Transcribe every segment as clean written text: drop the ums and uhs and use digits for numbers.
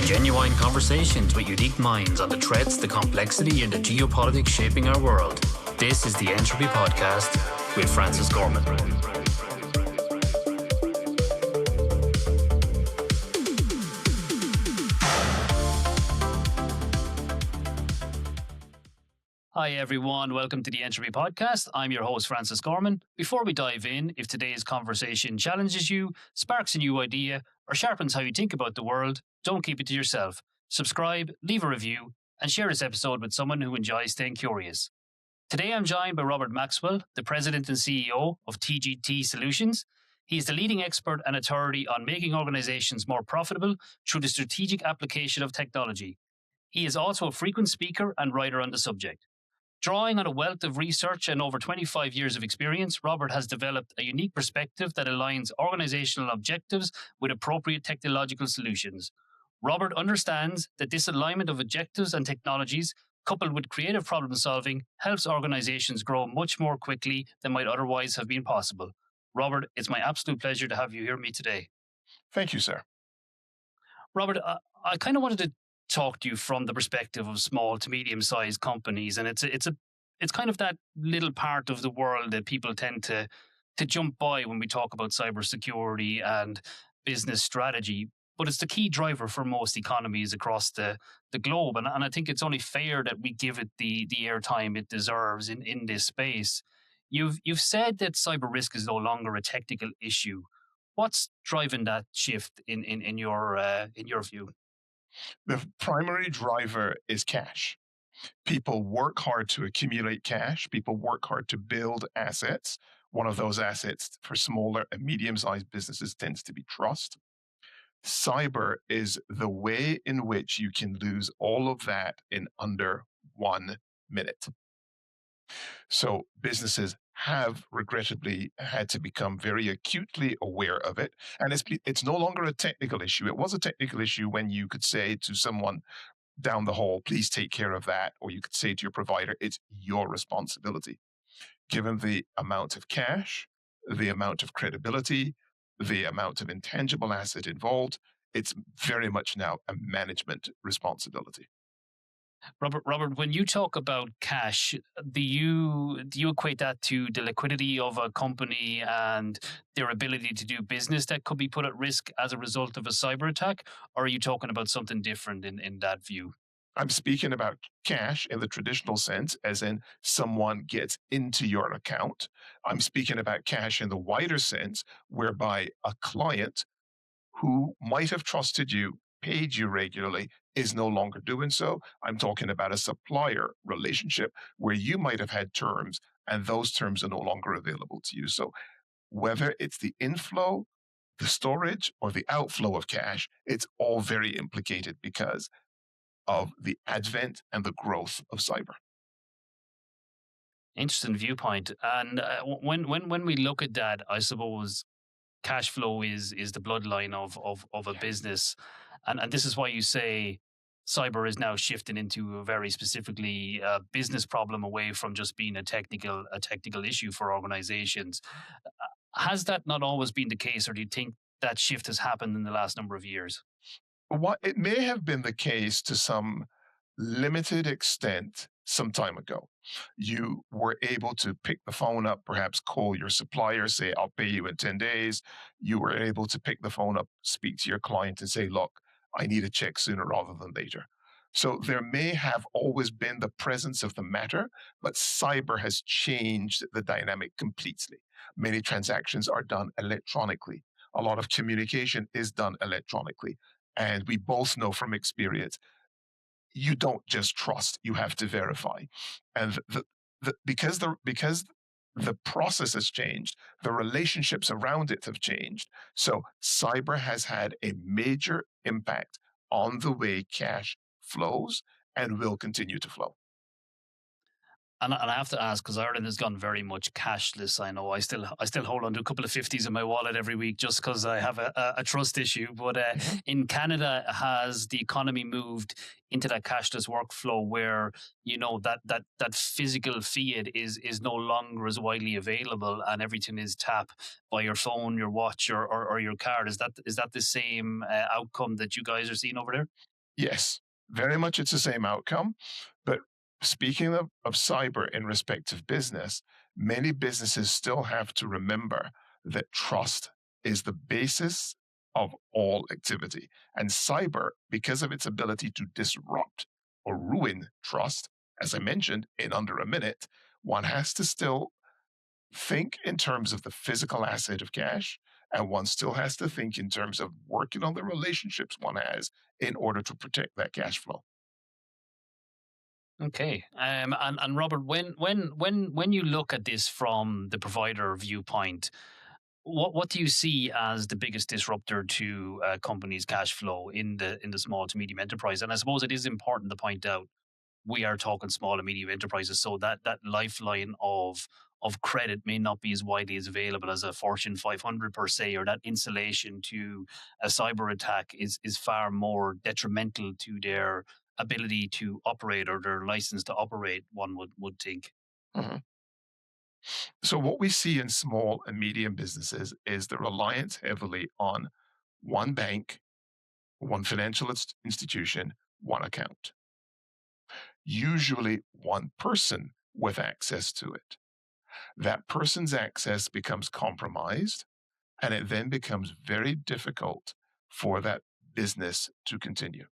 Genuine conversations with unique minds on the threats, the complexity, and the geopolitics shaping our world. This is the Entropy Podcast with Francis Gorman. Hi everyone, welcome to the Entropy Podcast. I'm your host, Francis Gorman. Before we dive in, if today's conversation challenges you, sparks a new idea, or sharpens how you think about the world, don't keep it to yourself. Subscribe, leave a review, and share this episode with someone who enjoys staying curious. Today I'm joined by Robert Maxwell, the President and CEO of TGT Solutions. He is the leading expert and authority on making organizations more profitable through the strategic application of technology. He is also a frequent speaker and writer on the subject. Drawing on a wealth of research and over 25 years of experience, Robert has developed a unique perspective that aligns organizational objectives with appropriate technological solutions. Robert understands that this alignment of objectives and technologies, coupled with creative problem solving, helps organizations grow much more quickly than might otherwise have been possible. Robert, it's my absolute pleasure to have you here with me today. Thank you, sir. Robert, I kind of wanted to talk to you from the perspective of small to medium-sized companies, and it's kind of that little part of the world that people tend to jump by when we talk about cybersecurity and business strategy. But it's the key driver for most economies across the globe, and I think it's only fair that we give it the airtime it deserves in this space. You've said that cyber risk is no longer a technical issue. What's driving that shift in your view? The primary driver is cash. People work hard to accumulate cash. People work hard to build assets. One of those assets for smaller and medium-sized businesses tends to be trust. Cyber is the way in which you can lose all of that in under 1 minute. So businesses have regrettably had to become very acutely aware of it. And it's no longer a technical issue. It was a technical issue when you could say to someone down the hall, please take care of that. Or you could say to your provider, it's your responsibility. Given the amount of cash, the amount of credibility, the amount of intangible asset involved, it's very much now a management responsibility. Robert, when you talk about cash, do you equate that to the liquidity of a company and their ability to do business that could be put at risk as a result of a cyber attack? Or are you talking about something different in that view? I'm speaking about cash in the traditional sense, as in someone gets into your account. I'm speaking about cash in the wider sense, whereby a client who might have trusted you, paid you regularly, is no longer doing so. I'm talking about a supplier relationship where you might have had terms and those terms are no longer available to you. So whether it's the inflow, the storage, or the outflow of cash, it's all very implicated because of the advent and the growth of cyber. Interesting viewpoint. And when we look at that, I suppose cash flow is the bloodline of a business. And this is why you say cyber is now shifting into a very specifically business problem away from just being a technical issue for organizations. Has that not always been the case, or do you think that shift has happened in the last number of years? It may have been the case to some limited extent some time ago. You were able to pick the phone up, perhaps call your supplier, say, I'll pay you in 10 days. You were able to pick the phone up, speak to your client and say, look, I need a check sooner rather than later. So there may have always been the presence of the matter, but cyber has changed the dynamic completely. Many transactions are done electronically. A lot of communication is done electronically. And we both know from experience, you don't just trust, you have to verify. And because the process has changed, the relationships around it have changed. So cyber has had a major impact on the way cash flows and will continue to flow. And I have to ask, because Ireland has gone very much cashless. I know I still hold on to a couple of 50s in my wallet every week just because I have a trust issue. But in Canada, has the economy moved into that cashless workflow where that physical fiat is no longer as widely available and everything is tap by your phone, your watch, or your card? Is that the same outcome that you guys are seeing over there? Yes, very much it's the same outcome. But speaking of cyber in respect of business, many businesses still have to remember that trust is the basis of all activity. And cyber, because of its ability to disrupt or ruin trust, as I mentioned, in under a minute, one has to still think in terms of the physical asset of cash, and one still has to think in terms of working on the relationships one has in order to protect that cash flow. Okay. And Robert, when you look at this from the provider viewpoint, what do you see as the biggest disruptor to a company's cash flow in the small to medium enterprise? And I suppose it is important to point out we are talking small and medium enterprises, so that lifeline of credit may not be as widely as available as a Fortune 500 per se, or that insulation to a cyber attack is far more detrimental to their ability to operate or their license to operate. One would think. Mhm. So, what we see in small and medium businesses is the reliance heavily on one bank, one financial institution, one account, usually one person with access to it. That person's access becomes compromised, and it then becomes very difficult for that business to continue.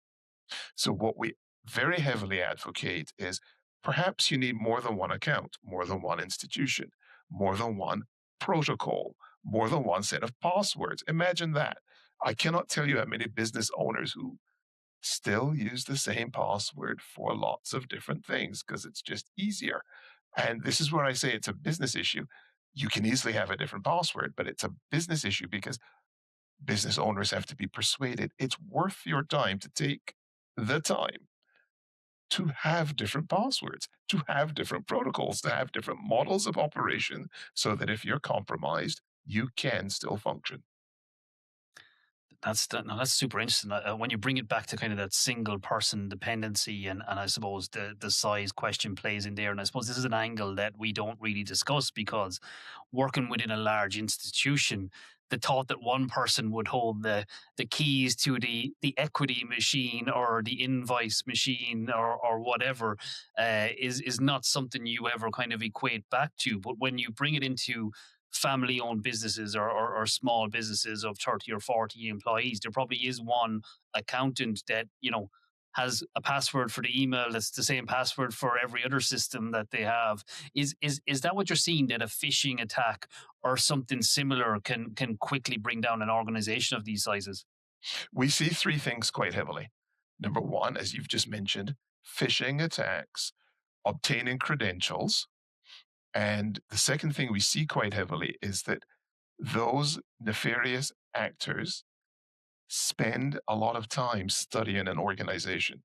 So, what we very heavily advocate is perhaps you need more than one account, more than one institution, more than one protocol, more than one set of passwords. Imagine that. I cannot tell you how many business owners who still use the same password for lots of different things because it's just easier. And this is where I say it's a business issue. You can easily have a different password, but it's a business issue because business owners have to be persuaded it's worth your time to take the time to have different passwords, to have different protocols, to have different models of operation so that if you're compromised, you can still function. No, that's super interesting. When you bring it back to kind of that single person dependency, and I suppose the size question plays in there. And I suppose this is an angle that we don't really discuss because working within a large institution, the thought that one person would hold the keys to the equity machine or the invoice machine or whatever is not something you ever kind of equate back to. But when you bring it into family owned businesses or small businesses of 30 or 40 employees, there probably is one accountant that, has a password for the email that's the same password for every other system that they have. Is that what you're seeing, that a phishing attack or something similar can quickly bring down an organization of these sizes? We see three things quite heavily. Number one, as you've just mentioned, phishing attacks, obtaining credentials. And the second thing we see quite heavily is that those nefarious actors spend a lot of time studying an organization.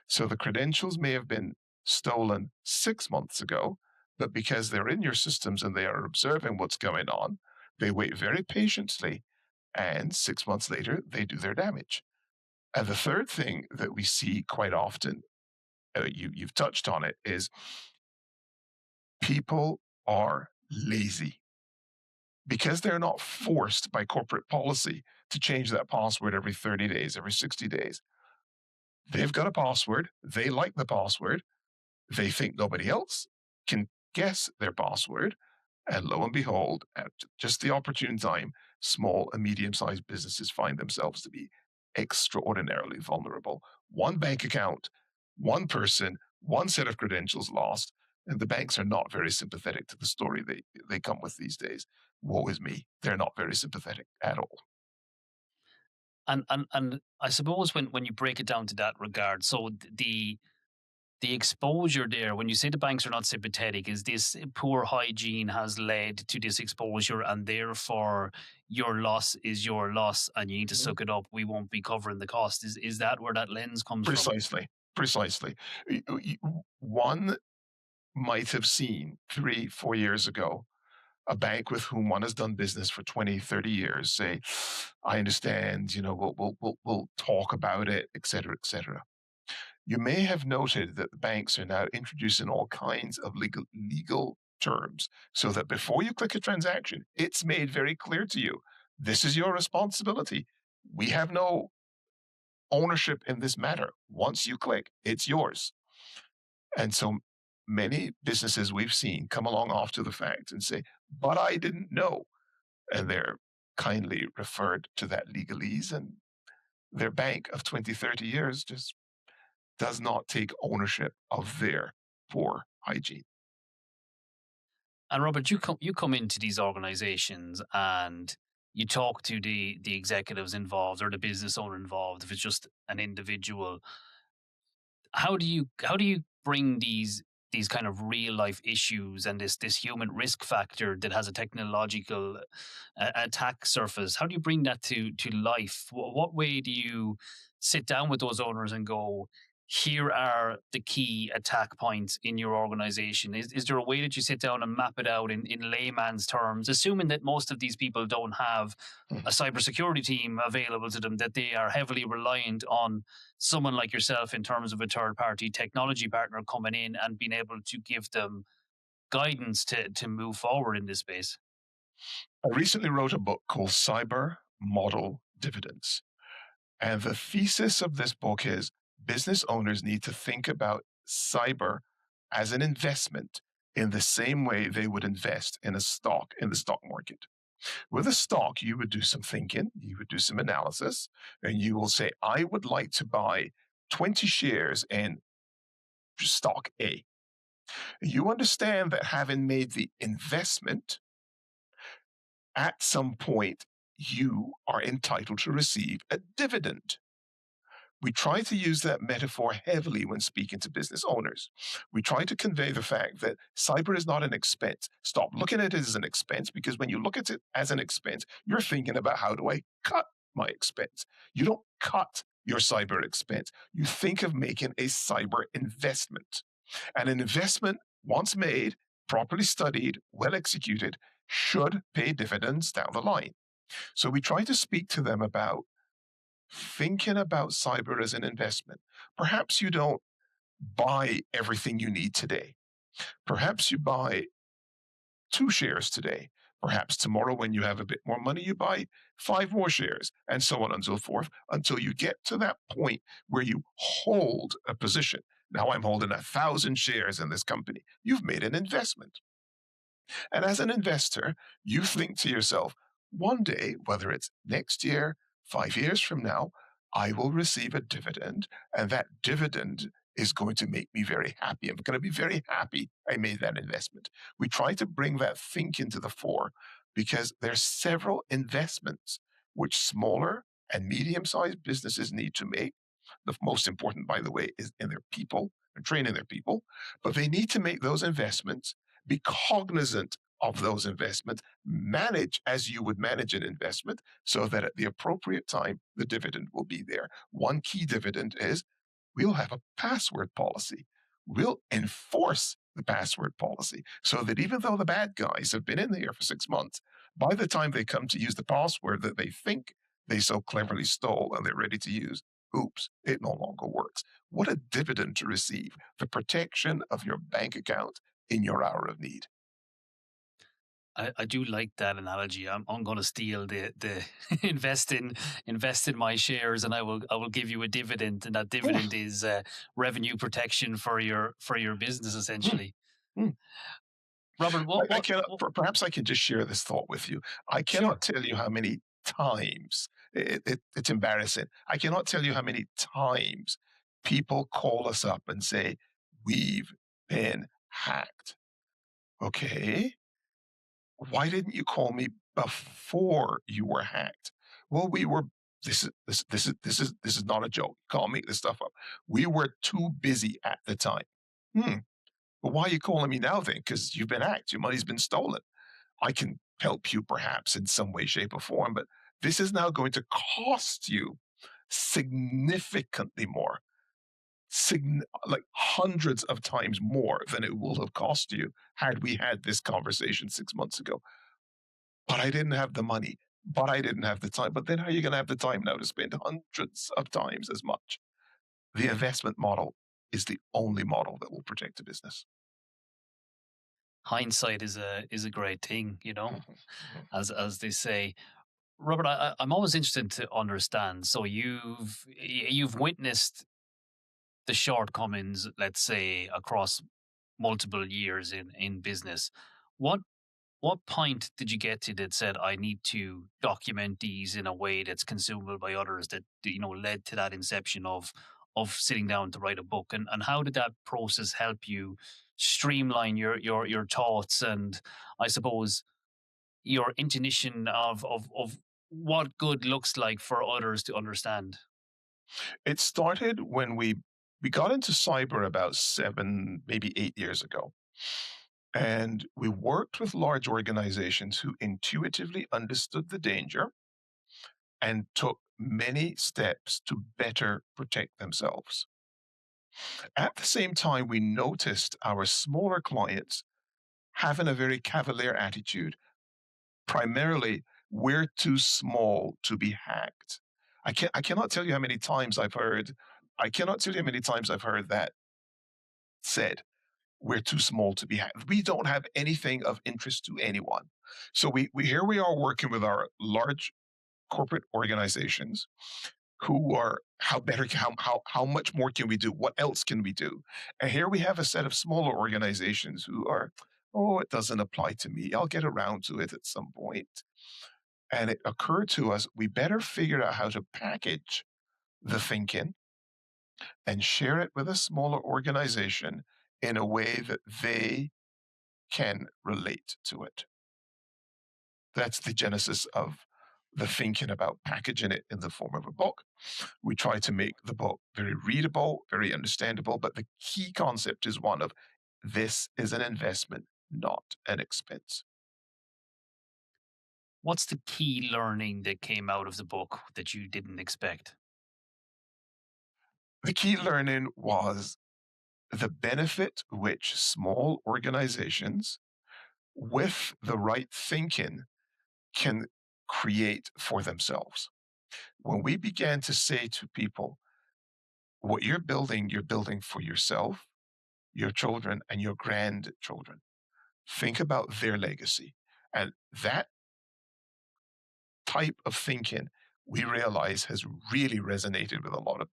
So the credentials may have been stolen 6 months ago, but because they're in your systems and they are observing what's going on, they wait very patiently. And 6 months later, they do their damage. And the third thing that we see quite often, you've touched on it, is people are lazy because they're not forced by corporate policy to change that password every 30 days, every 60 days. They've got a password. They like the password. They think nobody else can guess their password. And lo and behold, at just the opportune time, small and medium sized businesses find themselves to be extraordinarily vulnerable. One bank account, one person, one set of credentials lost. And the banks are not very sympathetic to the story they come with these days. Woe is me. They're not very sympathetic at all. And I suppose when you break it down to that regard, so the exposure there, when you say the banks are not sympathetic, is this poor hygiene has led to this exposure, and therefore your loss is your loss, and you need to Mhm. suck it up. We won't be covering the cost. Is that where that lens comes from? Precisely. Precisely. One might have seen 3, 4 years ago a bank with whom one has done business for 20, 30 years say, I understand, we'll talk about it, et cetera, et cetera. You may have noted that the banks are now introducing all kinds of legal terms so that before you click a transaction, it's made very clear to you this is your responsibility. We have no ownership in this matter. Once you click, it's yours. And so many businesses we've seen come along after the fact and say, but I didn't know. And they're kindly referred to that legalese, and their bank of 20, 30 years just does not take ownership of their poor hygiene. And Robert, you come into these organizations and you talk to the executives involved or the business owner involved. If it's just an individual, how do you bring these kind of real life issues and this human risk factor that has a technological attack surface? How do you bring that to life? What way do you sit down with those owners and go, here are the key attack points in your organization? Is there a way that you sit down and map it out in layman's terms, assuming that most of these people don't have a cybersecurity team available to them, that they are heavily reliant on someone like yourself in terms of a third party technology partner coming in and being able to give them guidance to move forward in this space? I recently wrote a book called Cyber Model Dividends. And the thesis of this book is business owners need to think about cyber as an investment in the same way they would invest in a stock in the stock market. With a stock, you would do some thinking, you would do some analysis, and you will say, I would like to buy 20 shares in stock A. You understand that having made the investment, at some point, you are entitled to receive a dividend. We try to use that metaphor heavily when speaking to business owners. We try to convey the fact that cyber is not an expense. Stop looking at it as an expense, because when you look at it as an expense, you're thinking about how do I cut my expense? You don't cut your cyber expense. You think of making a cyber investment. And an investment, once made, properly studied, well executed, should pay dividends down the line. So we try to speak to them about thinking about cyber as an investment. Perhaps you don't buy everything you need today. Perhaps you buy 2 shares today. Perhaps tomorrow, when you have a bit more money, you buy 5 more shares, and so on and so forth, until you get to that point where you hold a position. Now I'm holding 1,000 shares in this company. You've made an investment. And as an investor, you think to yourself, one day, whether it's next year, 5 years from now, I will receive a dividend, and that dividend is going to make me very happy. I'm going to be very happy I made that investment. We try to bring that thinking to the fore because there's several investments which smaller and medium-sized businesses need to make. The most important, by the way, is in their people and training their people, but they need to make those investments, be cognizant of those investments, manage as you would manage an investment so that at the appropriate time, the dividend will be there. One key dividend is we'll have a password policy. We'll enforce the password policy so that even though the bad guys have been in there for 6 months, by the time they come to use the password that they think they so cleverly stole and they're ready to use, oops, it no longer works. What a dividend to receive, the protection of your bank account in your hour of need. I do like that analogy. I'm going to steal the invest in my shares, and I will give you a dividend, and that dividend is revenue protection for your business essentially. Mm. Robert, I cannot, perhaps I can just share this thought with you. I cannot tell you how many times, it's embarrassing. I cannot tell you how many times people call us up and say, we've been hacked. Okay. Why didn't you call me before you were hacked? Well, we were. This is not a joke. You can't make this stuff up. We were too busy at the time. But why are you calling me now then? Because you've been hacked. Your money's been stolen. I can help you perhaps in some way, shape, or form, but this is now going to cost you significantly more, like hundreds of times more than it will have cost you had we had this conversation 6 months ago. But I didn't have the money, but I didn't have the time. But then how are you going to have the time now to spend hundreds of times as much? The investment model is the only model that will protect a business. hindsight is a great thing, Mhm. as they say. Robert, I'm always interested to understand. So you've witnessed the shortcomings, let's say, across multiple years in business. What what point did you get to that said I need to document these in a way that's consumable by others that led to that inception of sitting down to write a book, and how did that process help you streamline your thoughts, and I suppose your intuition of what good looks like for others to understand? It started when we got into cyber about 7, maybe 8 years ago. And we worked with large organizations who intuitively understood the danger and took many steps to better protect themselves. At the same time, we noticed our smaller clients having a very cavalier attitude. Primarily, we're too small to be hacked. I cannot tell you how many times I cannot tell you how many times I've heard that said. We're too small to be hacked. We don't have anything of interest to anyone. So we here we are working with our large corporate organizations who are how much more can we do? What else can we do? And here we have a set of smaller organizations who are, oh, it doesn't apply to me. I'll get around to it at some point. And it occurred to us we better figure out how to package the thinking and share it with a smaller organization in a way that they can relate to it. That's the genesis of the thinking about packaging it in the form of a book. We try to make the book very readable, very understandable, but the key concept is one of this is an investment, not an expense. What's the key learning that came out of the book that you didn't expect? The key learning was the benefit which small organizations with the right thinking can create for themselves. When we began to say to people, what you're building for yourself, your children, and your grandchildren. Think about their legacy. And that type of thinking, we realize, has really resonated with a lot of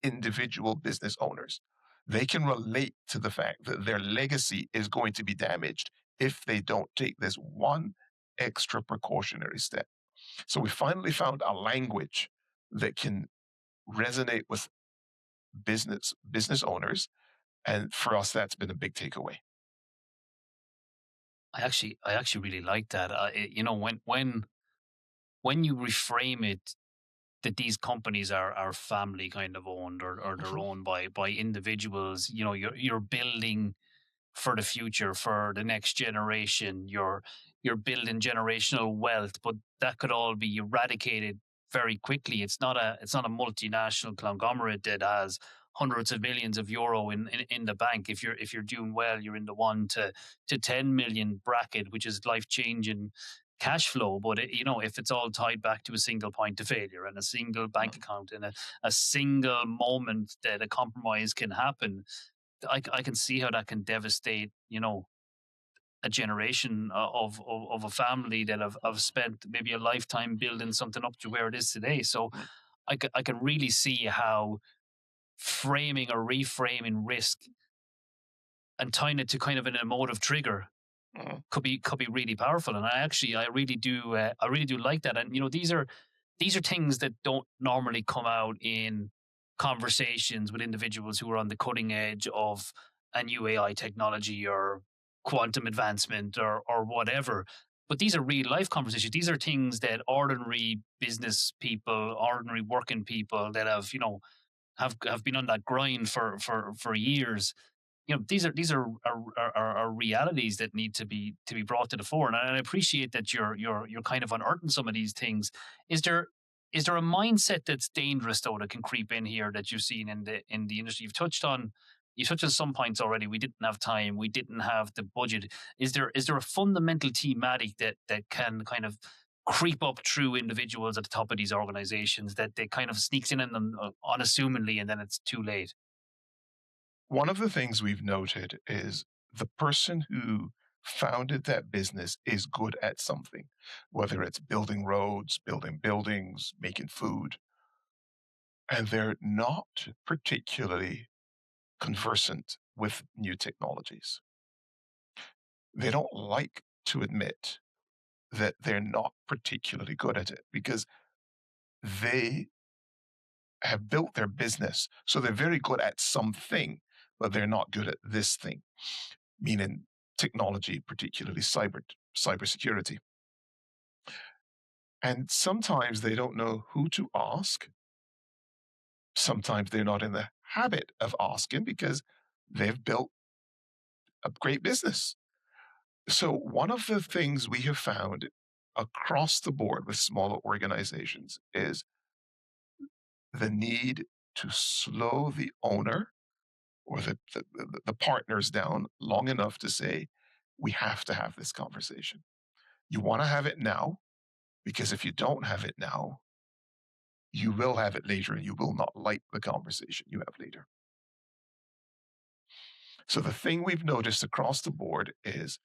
individual business owners. They can relate to the fact that their legacy is going to be damaged if they don't take this one extra precautionary step. So we finally found a language that can resonate with business owners, and for us that's been a big takeaway. I actually really like that. When you reframe it that these companies are family kind of owned, or they're Mhm. owned by individuals, you're building for the future, for the next generation. You're building generational wealth, but that could all be eradicated very quickly. It's not a multinational conglomerate that has hundreds of millions of euro in the bank. If you're doing well, you're in the 1 to 10 million bracket, which is life changing cash flow. But if it's all tied back to a single point of failure and a single bank account and a single moment that a compromise can happen, I can see how that can devastate, a generation of a family that have spent maybe a lifetime building something up to where it is today. So Mhm. I can really see how framing or reframing risk and tying it to kind of an emotive trigger Mhm. could be really powerful. And I really do like that. And these are things that don't normally come out in conversations with individuals who are on the cutting edge of a new AI technology or quantum advancement or whatever. But these are real life conversations. These are things that ordinary business people, ordinary working people that have been on that grind for years. These are realities that need to be brought to the fore, and I appreciate that you're kind of unearthing some of these things. Is there is there a mindset that's dangerous though that can creep in here that you've seen in the industry? You've touched on some points already. We didn't have time, we didn't have the budget. Is there a fundamental thematic that can kind of creep up through individuals at the top of these organizations, that they kind of sneaks in on them unassumingly, and then it's too late? One of the things we've noted is the person who founded that business is good at something, whether it's building roads, building buildings, making food, and they're not particularly conversant with new technologies. They don't like to admit that they're not particularly good at it because they have built their business. So they're very good at something, but they're not good at this thing, meaning technology, particularly cybersecurity. And sometimes they don't know who to ask. Sometimes they're not in the habit of asking because they've built a great business. So one of the things we have found across the board with smaller organizations is the need to slow the owner or the partners down long enough to say, we have to have this conversation. You want to have it now, because if you don't have it now, you will have it later and you will not like the conversation you have later. So the thing we've noticed across the board is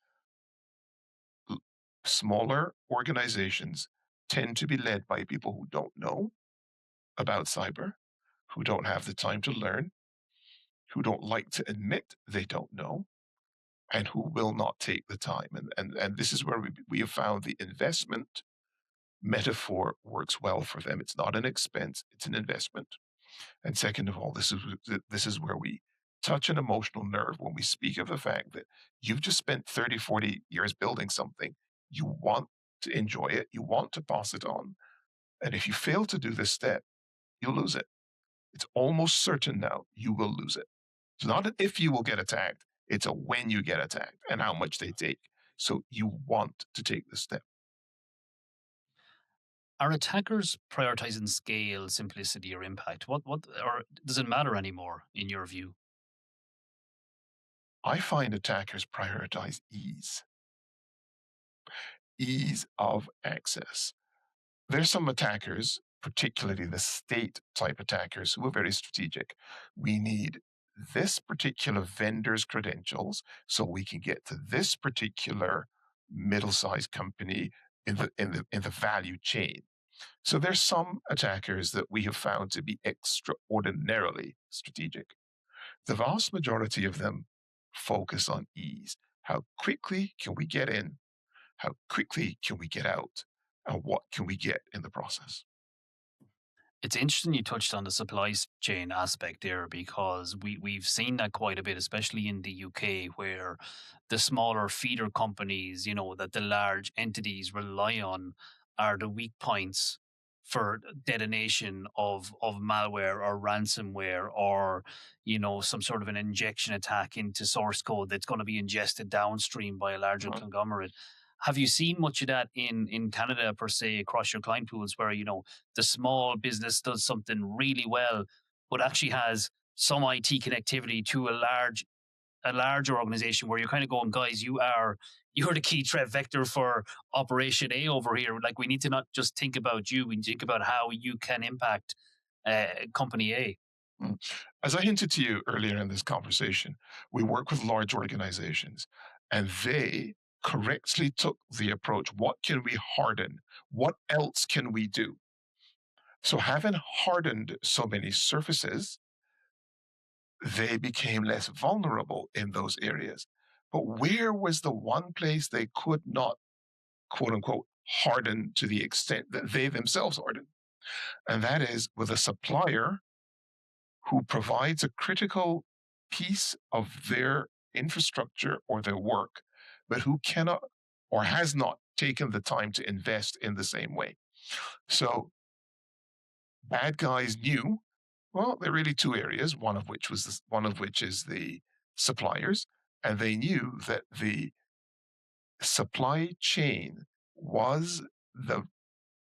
smaller organizations tend to be led by people who don't know about cyber, who don't have the time to learn, who don't like to admit they don't know, and who will not take the time. And this is where we have found the investment metaphor works well for them. It's not an expense, it's an investment. And second of all, this is where we touch an emotional nerve when we speak of the fact that you've just spent 30, 40 years building something. You want to enjoy it, you want to pass it on. And if you fail to do this step, you'll lose it. It's almost certain now you will lose it. It's not an if you will get attacked, it's a when you get attacked and how much they take. So you want to take this step. Are attackers prioritizing scale, simplicity, or impact? Or does it matter anymore in your view? I find attackers prioritize ease of access. There's some attackers, particularly the state type attackers, who are very strategic. We need this particular vendor's credentials so we can get to this particular middle-sized company in the value chain. So there's some attackers that we have found to be extraordinarily strategic. The vast majority of them focus on ease. How quickly can we get in? How quickly can we get out? And what can we get in the process? It's interesting you touched on the supply chain aspect there because we've seen that quite a bit, especially in the UK, where the smaller feeder companies, that the large entities rely on are the weak points for detonation of malware or ransomware or some sort of an injection attack into source code that's going to be ingested downstream by a larger Mhm. conglomerate. Have you seen much of that in Canada per se across your client pools where the small business does something really well, but actually has some IT connectivity to a larger organization where you're kind of going, guys, you're the key threat vector for Operation A over here. Like we need to not just think about you, we need to think about how you can impact Company A. Mm. As I hinted to you earlier in this conversation, we work with large organizations and they correctly took the approach, what can we harden? What else can we do? So having hardened so many surfaces, they became less vulnerable in those areas. But where was the one place they could not, quote unquote, harden to the extent that they themselves hardened? And that is with a supplier who provides a critical piece of their infrastructure or their work, but who cannot or has not taken the time to invest in the same way. So bad guys knew, well, there are really two areas, one of which is the suppliers, and they knew that the supply chain was the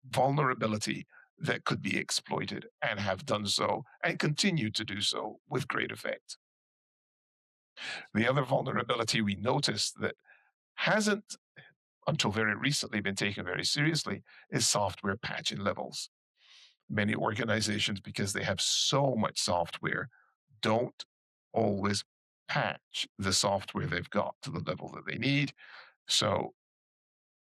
vulnerability that could be exploited and have done so and continue to do so with great effect. The other vulnerability we noticed that hasn't until very recently been taken very seriously is software patching levels. Many organizations, because they have so much software, don't always patch the software they've got to the level that they need. So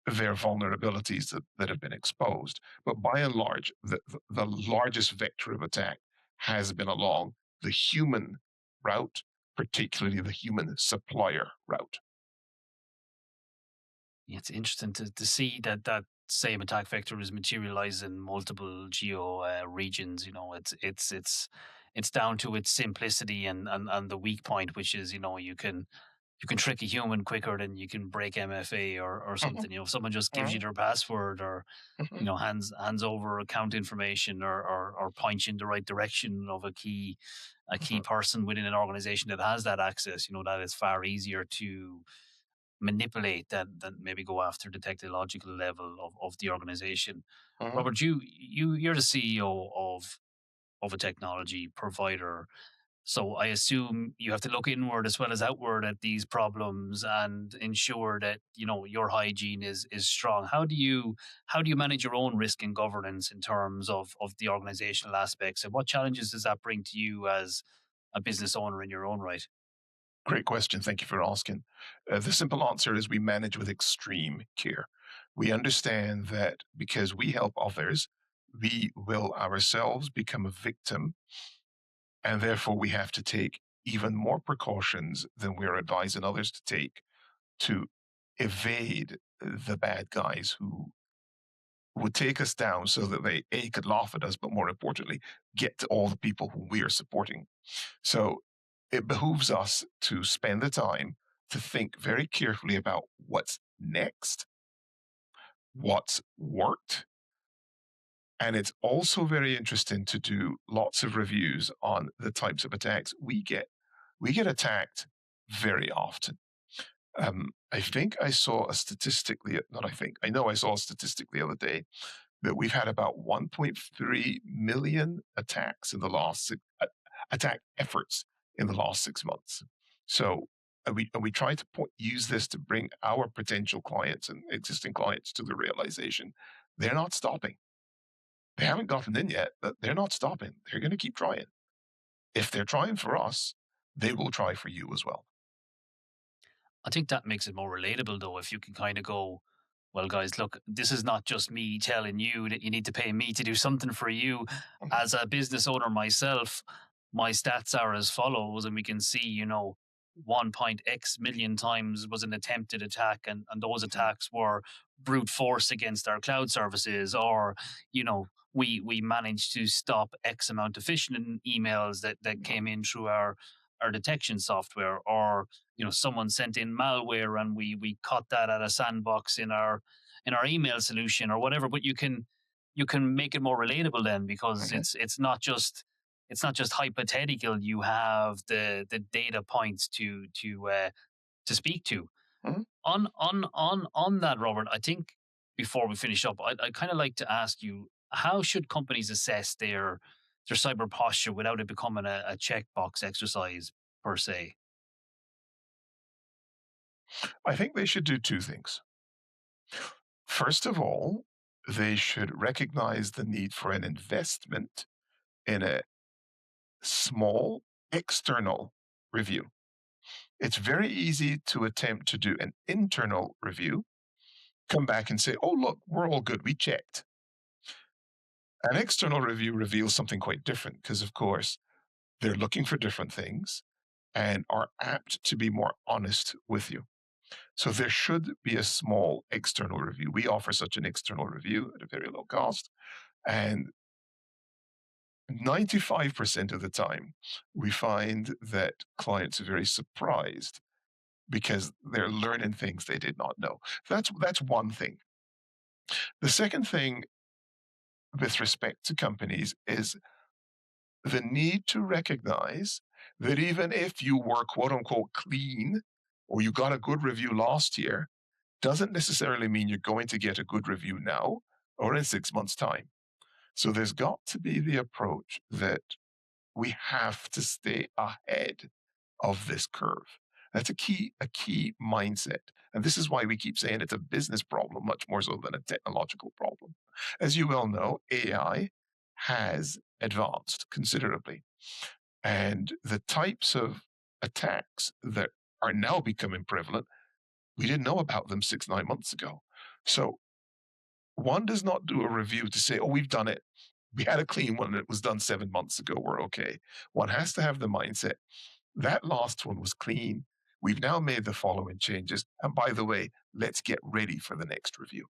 there are vulnerabilities that have been exposed. But by and large, the largest vector of attack has been along the human route, particularly the human supplier route. It's interesting to see that same attack vector is materialized in multiple geo regions. It's down to its simplicity and the weak point, which is you can trick a human quicker than you can break MFA or Mhm, something. If someone just gives you mhm, their password or mhm, hands over account information or points you in the right direction of a key mhm, person within an organization that has that access, that is far easier to manipulate than maybe go after the technological level of the organization. mhm. Robert, you're the CEO of a technology provider, so I assume you have to look inward as well as outward at these problems and ensure that your hygiene is strong. How do you manage your own risk and governance in terms of the organizational aspects, and what challenges does that bring to you as a business owner in your own right? Great question. Thank you for asking. The simple answer is we manage with extreme care. We understand that because we help others, we will ourselves become a victim, and therefore we have to take even more precautions than we're advising others to take to evade the bad guys who would take us down so that they A could laugh at us, but more importantly, get to all the people who we are supporting. So it behooves us to spend the time to think very carefully about what's next, what's worked. And it's also very interesting to do lots of reviews on the types of attacks we get. We get attacked very often. I think I saw a statistic, not I think, I know I saw a statistic the other day that we've had about 1.3 million attacks in the last attack efforts in the last 6 months. So and we try to use this to bring our potential clients and existing clients to the realization they're not stopping. They haven't gotten in yet, but they're not stopping. They're going to keep trying. If they're trying for us, they will try for you as well. I think that makes it more relatable, though, if you can kind of go, well, guys, look, this is not just me telling you that you need to pay me to do something for you. Mhm, As a business owner myself, my stats are as follows, and we can see, 1 point X million times was an attempted attack, and those mhm, attacks were brute force against our cloud services, or, we managed to stop X amount of phishing emails that mhm, came in through our detection software, or someone sent in malware and we caught that at a sandbox in our email solution or whatever. But you can make it more relatable then, because mhm, it's not just hypothetical. You have the data points to speak to. mhm. On that, Robert, I think before we finish up, I'd kind of like to ask you, how should companies assess their cyber posture without it becoming a checkbox exercise per se? I think they should do two things. First of all, they should recognize the need for an investment in a small external review. It's very easy to attempt to do an internal review, come back and say, oh, look, we're all good. We checked. An external review reveals something quite different because, of course, they're looking for different things and are apt to be more honest with you. So there should be a small external review. We offer such an external review at a very low cost. And 95% of the time, we find that clients are very surprised because they're learning things they did not know. That's one thing. The second thing with respect to companies is the need to recognize that even if you were quote unquote clean or you got a good review last year, doesn't necessarily mean you're going to get a good review now or in 6 months' time. So there's got to be the approach that we have to stay ahead of this curve. That's a key mindset. And this is why we keep saying it's a business problem, much more so than a technological problem. As you well know, AI has advanced considerably. And the types of attacks that are now becoming prevalent We didn't know about them 6, 9 months ago. So one does not do a review to say, oh, we've done it. We had a clean one that was done 7 months ago. We're okay. One has to have the mindset that last one was clean. We've now made the following changes. And by the way, let's get ready for the next review.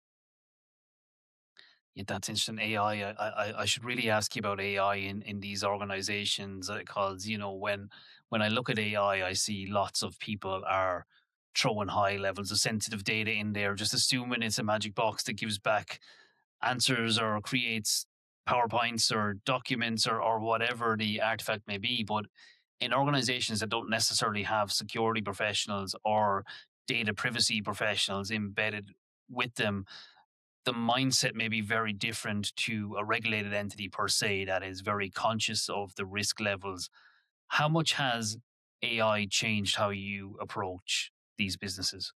Yeah, that's interesting. AI. I should really ask you about AI in these organizations because when I look at AI, I see lots of people are throwing high levels of sensitive data in there, just assuming it's a magic box that gives back answers or creates PowerPoints or documents or whatever the artifact may be. But in organizations that don't necessarily have security professionals or data privacy professionals embedded with them, the mindset may be very different to a regulated entity per se that is very conscious of the risk levels. How much has AI changed how you approach these businesses?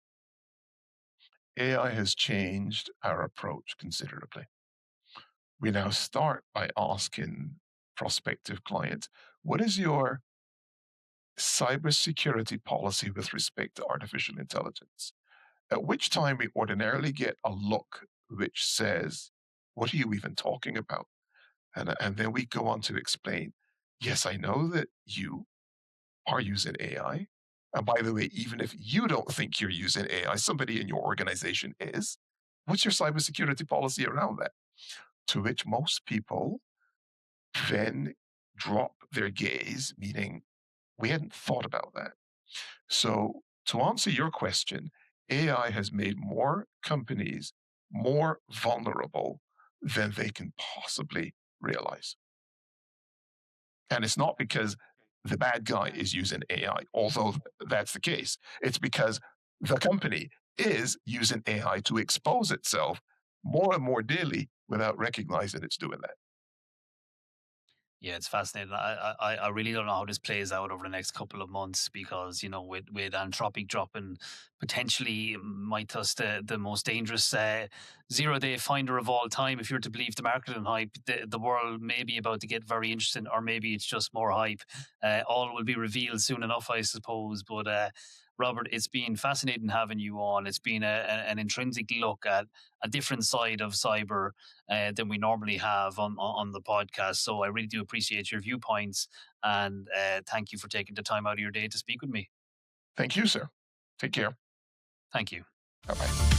AI has changed our approach considerably. We now start by asking prospective clients, what is your cybersecurity policy with respect to artificial intelligence? At which time we ordinarily get a look which says, what are you even talking about? And then we go on to explain, yes, I know that you are using AI. And by the way, even if you don't think you're using AI, somebody in your organization is. What's your cybersecurity policy around that? To which most people then drop their gaze, meaning we hadn't thought about that. So, to answer your question, AI has made more companies more vulnerable than they can possibly realize. And it's not because the bad guy is using AI, although that's the case. It's because the company is using AI to expose itself more and more daily without recognizing it's doing that. Yeah, it's fascinating. I really don't know how this plays out over the next couple of months because with Anthropic dropping potentially might just the most dangerous 0 day finder of all time. If you're to believe the marketing hype, the world may be about to get very interesting, or maybe it's just more hype. All will be revealed soon enough, I suppose. But Robert, it's been fascinating having you on. It's been an intrinsic look at a different side of cyber than we normally have on the podcast. So I really do appreciate your viewpoints and thank you for taking the time out of your day to speak with me. Thank you, sir. Take care. Thank you. Bye bye.